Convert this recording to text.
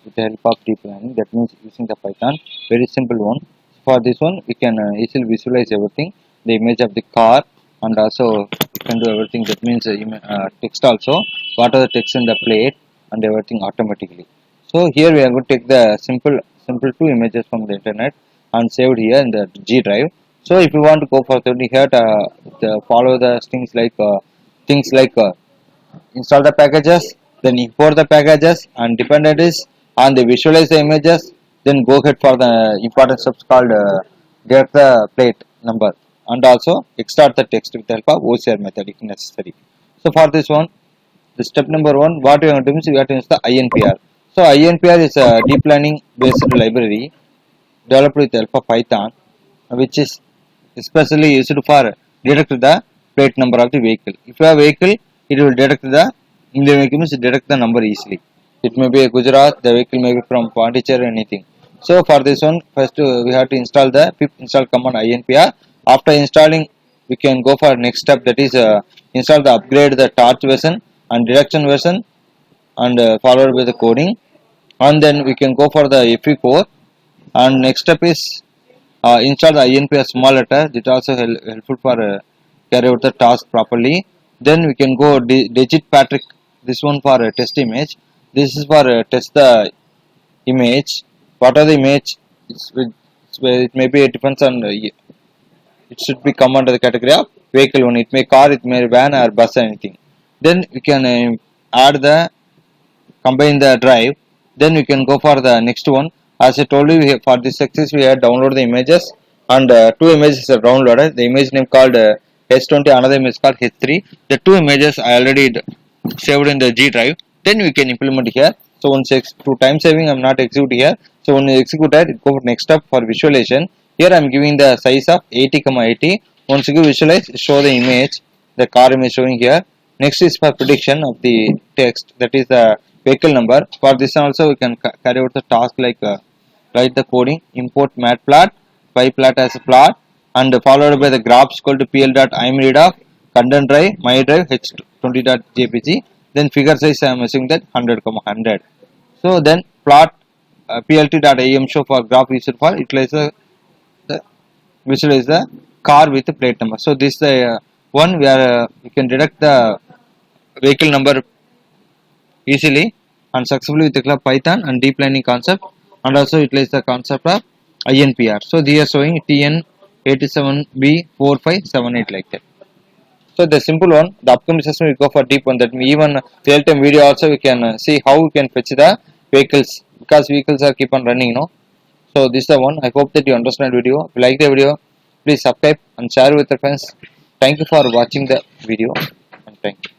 with the help of deep learning. That means using the Python. Very simple one. For this one, we can easily visualize everything. The image of the car, and also we can do everything. That means text also. What are the text in the plate and everything automatically. So here we are going to take the simple two images from the internet and saved here in the G drive. So if you want to go for here, follow the things like install the packages, then import the packages and dependencies, and they visualize the images. Then go ahead for the important steps called get the plate number, and also extract the text with the help of OCR method if necessary. So for this one, the step number one, what we are going to do is we have to use the INPR. So INPR is a deep learning based library developed with the help of Python, which is especially used for detect the plate number of the vehicle. If you have a vehicle, it will detect the detect the number easily. It may be a Gujarat, the vehicle may be from Pondicherry, anything. So for this one, first we have to install the pip install command INPR. After installing, we can go for next step, that is install the upgrade the torch version and detection version, and followed by the coding, and then we can go for the FE core. And next step is install the INPR small letter. That also helpful for carry out the task properly. Then we can go digit Patrick. This one for test image. This is for test the image. What are the image? It may be, it depends on it should be come under the category of vehicle one. It may car, it may van or bus, anything. Then we can add the combine the drive. Then we can go for the next one. As I told you, for this exercise we have download the images, and two images are downloaded. The image name called S20, another image called H3. The two images I already saved in the G drive. Then we can implement here. So once to time saving, I am not execute here. So when you execute that, go for next step for visualization. Here I am giving the size of 80,80. Once you visualize, show the image, the car image showing here. Next is for prediction of the text, that is the vehicle number. For this also we can carry out the task like write the coding, import matplot, pyplot as a plot, and followed by the graphs equal to pl.imread of content drive, my drive, h20.jpg. Then figure size I am assuming that 100,100. So then plot plt.im show for graph used for utilize the visualize the car with the plate number. So this is the one where we can detect the vehicle number easily and successfully with the club Python and deep learning concept, and also utilize the concept of INPR. So they are showing TN87B4578 like that. So the simple one, the upcoming session we go for deep one, that even real time video also we can see how we can fetch the vehicles, because vehicles are keep on running, So this is the one. I hope that you understand video. If you like the video, please subscribe and share with your friends. Thank you for watching the video, and thank you.